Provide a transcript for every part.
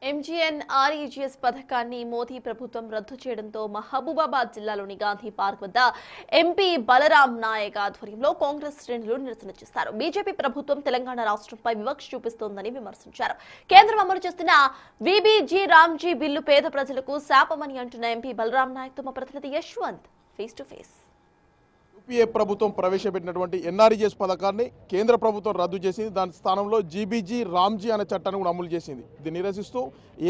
MGNREGS పథకాన్ని మోదీ ప్రభుత్వం రద్దు చేయడంతో మహబూబాబాద్ జిల్లాలోని గాంధీ పార్క్ వద్ద ఎంపీ బలరాం నాయక్ ఆధ్వర్యంలో కాంగ్రెస్ శ్రేణులు నిరసన చేశారు. బీజేపీ ప్రభుత్వం తెలంగాణ రాష్ట్రంపై వివక్ష చూపిస్తోందని విమర్శించారు. కేంద్రం అమలు చేస్తున్న వీబీజీ రామ్జీ బిల్లు పేద ప్రజలకు శాపమని అంటున్న ఎంపీ బలరాం నాయక్ తో మా ప్రతినిధి Yashwant face to face. UPA ప్రభుత్వం ప్రవేశపెట్టినటువంటి ఎన్ఆర్ఈజీఎస్ పథకాన్ని కేంద్ర ప్రభుత్వం రద్దు చేసింది. దాని స్థానంలో జీబీజీ రామ్జీ అనే చట్టాన్ని కూడా అమలు చేసింది. ఇది నిరసిస్తూ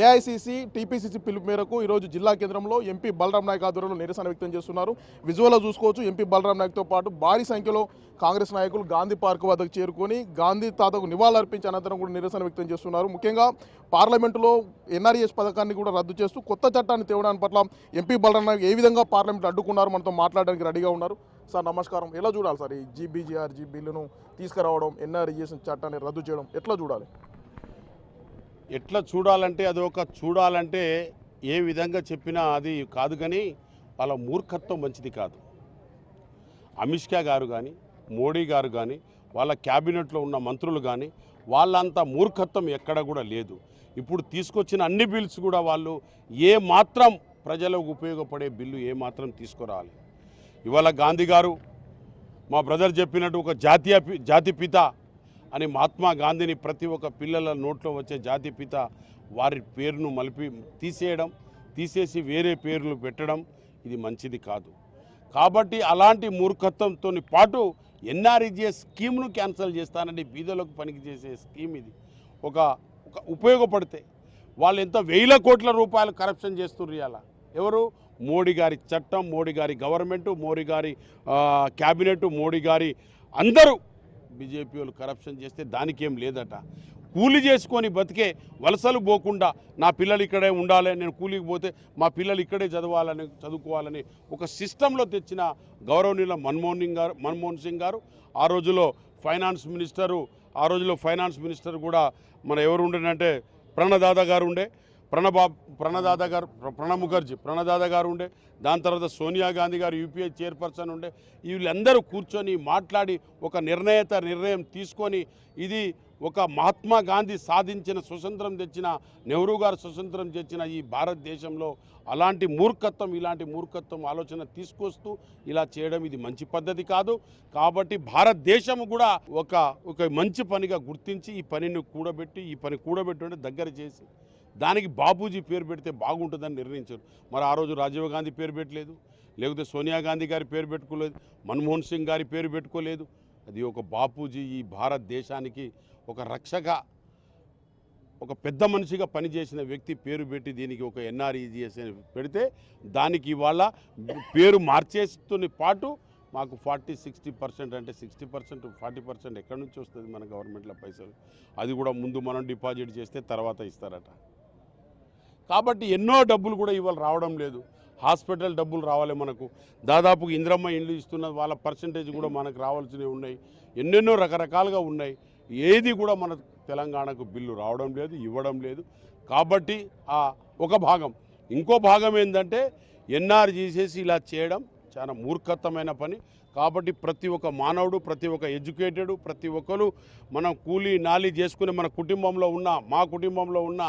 ఏఐసీసీ టీపీసీసీ పిలుపు మేరకు ఈరోజు జిల్లా కేంద్రంలో ఎంపీ బలరాం నాయక్ ఆధ్వర్యంలో నిరసన వ్యక్తం చేస్తున్నారు. విజువల్లో చూసుకోవచ్చు, ఎంపీ బలరాం నాయక్తో పాటు భారీ సంఖ్యలో కాంగ్రెస్ నాయకులు గాంధీ పార్క్ వద్దకు చేరుకొని గాంధీ తాతకు నివాళులర్పించే అనంతరం కూడా నిరసన వ్యక్తం చేస్తున్నారు. ముఖ్యంగా పార్లమెంటులో ఎన్ఆర్ఈఎస్ పథకాన్ని కూడా రద్దు చేస్తూ కొత్త చట్టాన్ని తేవడానికి పట్ల ఎంపీ బలరాం నాయక్ ఏ విధంగా పార్లమెంట్ అడ్డుకున్నారు, మనతో మాట్లాడడానికి రెడీగా ఉన్నారు. సార్ నమస్కారం. ఎలా చూడాలి సార్ ఈ జీబీజీఆర్జీ బిల్లును తీసుకురావడం, ఎన్ఆర్ఈజీఎస్ చట్టాన్ని రద్దు చేయడం ఎట్లా చూడాలి? ఎట్లా చూడాలంటే అది ఒక చూడాలంటే ఏ విధంగా చెప్పినా అది కాదు, కానీ వాళ్ళ మూర్ఖత్వం మంచిది కాదు. అమిత్ షా గారు కానీ మోడీ గారు కానీ వాళ్ళ క్యాబినెట్లో ఉన్న మంత్రులు కానీ వాళ్ళంత మూర్ఖత్వం ఎక్కడ కూడా లేదు. ఇప్పుడు తీసుకొచ్చిన అన్ని బిల్స్ కూడా వాళ్ళు ఏ మాత్రం ప్రజలకు ఉపయోగపడే బిల్లు ఏ మాత్రం తీసుకురావాలి. ఇవాళ గాంధీ గారు మా బ్రదర్ చెప్పినట్టు ఒక జాతిపిత అని మహాత్మా గాంధీని ప్రతి ఒక్క పిల్లల నోట్లో వచ్చే జాతిపిత వారి పేరును తీసేసి వేరే పేర్లు పెట్టడం ఇది మంచిది కాదు. కాబట్టి అలాంటి మూర్ఖత్వంతో పాటు ఎన్ఆర్ఈజీఎస్ స్కీమ్ను క్యాన్సిల్ చేస్తానని బీదలకు పనికి చేసే స్కీమ్ ఇది. ఒక ఉపయోగపడితే వాళ్ళు ఎంత వేల కోట్ల రూపాయలు కరప్షన్ చేస్తున్నారు. ఇలా ఎవరు? మోడీ గారి చట్టం, మోడీ గారి గవర్నమెంటు, మోడీ గారి క్యాబినెట్, మోడీ గారి అందరూ బీజేపీ వాళ్ళు కరప్షన్ చేస్తే దానికి ఏం లేదట. కూలి చేసుకొని బతికే వలసలు పోకుండా నా పిల్లలు ఇక్కడే ఉండాలి, నేను కూలికి పోతే మా పిల్లలు ఇక్కడే చదువుకోవాలని ఒక సిస్టంలో తెచ్చిన గౌరవనీయుల మన్మోహన్ సింగ్ గారు ఆ రోజులో ఫైనాన్స్ మినిస్టర్ కూడా మన ఎవరు ఉండేనంటే ప్రణదాదా గారు ఉండే, ప్రణబ్ ముఖర్జీ గారు ఉండే, దాని తర్వాత సోనియా గాంధీ గారు యూపీఏ చైర్పర్సన్ ఉండే. వీళ్ళందరూ కూర్చొని మాట్లాడి ఒక నిర్ణయం తీసుకొని ఇది ఒక మహాత్మా గాంధీ సాధించిన స్వతంత్రం తెచ్చిన, నెహ్రూ గారు స్వతంత్రం తెచ్చిన ఈ భారతదేశంలో ఇలాంటి మూర్ఖత్వం ఆలోచన తీసుకొస్తూ ఇలా చేయడం ఇది మంచి పద్ధతి కాదు. కాబట్టి భారతదేశం కూడా ఒక మంచి పనిగా గుర్తించి ఈ పనిని కూడబెట్టి దగ్గర చేసి దానికి బాపూజీ పేరు పెడితే బాగుంటుందని నిర్ణయించారు. మరి ఆ రోజు రాజీవ్ గాంధీ పేరు పెట్టలేదు, లేకపోతే సోనియా గాంధీ గారి పేరు పెట్టుకోలేదు, మన్మోహన్ సింగ్ గారి పేరు పెట్టుకోలేదు. అది ఒక బాపూజీ ఈ భారతదేశానికి ఒక రక్షగా, ఒక పెద్ద మనిషిగా పనిచేసిన వ్యక్తి పేరు పెట్టి దీనికి ఒక ఎన్ఆర్ఈజీఎస్ పెడితే దానికి ఇవాళ పేరు మార్చేస్తున్న పాటు మాకు 40-60% అంటే 60% 40% ఎక్కడి నుంచి వస్తుంది మన గవర్నమెంట్లో పైసలు? అది కూడా ముందు మనం డిపాజిట్ చేస్తే తర్వాత ఇస్తారట. కాబట్టి ఎన్నో డబ్బులు కూడా ఇవాళ రావడం లేదు. హాస్పిటల్ డబ్బులు రావాలి మనకు, దాదాపు ఇంద్రమ్మ ఇండ్లు ఇస్తున్న వాళ్ళ పర్సంటేజ్ కూడా మనకు రావాల్సినవి ఉన్నాయి, ఎన్నెన్నో రకరకాలుగా ఉన్నాయి. ఏది కూడా మన తెలంగాణకు బిల్లు రావడం లేదు, ఇవ్వడం లేదు. కాబట్టి ఒక భాగం. ఇంకో భాగం ఏంటంటే ఎన్ఆర్ఈజీఎస్ ఇలా చేయడం చాలా మూర్ఖత్వమైన పని. కాబట్టి ప్రతి ఒక్క మానవుడు, ప్రతి ఒక్క ఎడ్యుకేటెడ్, ప్రతి ఒక్కరు మనం కూలీ నాలి చేసుకుని మా కుటుంబంలో ఉన్న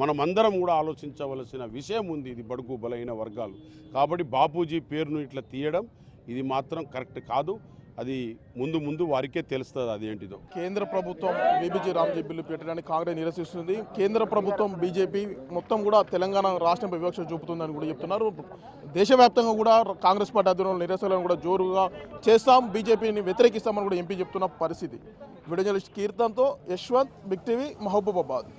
మనమందరం కూడా ఆలోచించవలసిన విషయం ఉంది. ఇది బడుగు బలహీన వర్గాలు. కాబట్టి బాపూజీ పేరును ఇట్లా తీయడం ఇది మాత్రం కరెక్ట్ కాదు. అది ముందు వారికే తెలుస్తుంది అదేంటిదో. కేంద్ర ప్రభుత్వం వీబీజీ రామ్జీ బిల్లు పెట్టడానికి కాంగ్రెస్ నిరసిస్తుంది. కేంద్ర ప్రభుత్వం బీజేపీ మొత్తం కూడా తెలంగాణ రాష్ట్రంపై వివక్ష చూపుతుందని కూడా చెప్తున్నారు. దేశవ్యాప్తంగా కూడా కాంగ్రెస్ పార్టీ ఆధ్వర్యంలో నిరసనలను కూడా జోరుగా చేస్తాం, బీజేపీని వ్యతిరేకిస్తామని కూడా ఎంపీ చెప్తున్న పరిస్థితి. వీడియో జర్నలిస్ట్ కీర్తన్తో యశ్వంత్, బిగ్ టీవీ, మహబూబాబాద్.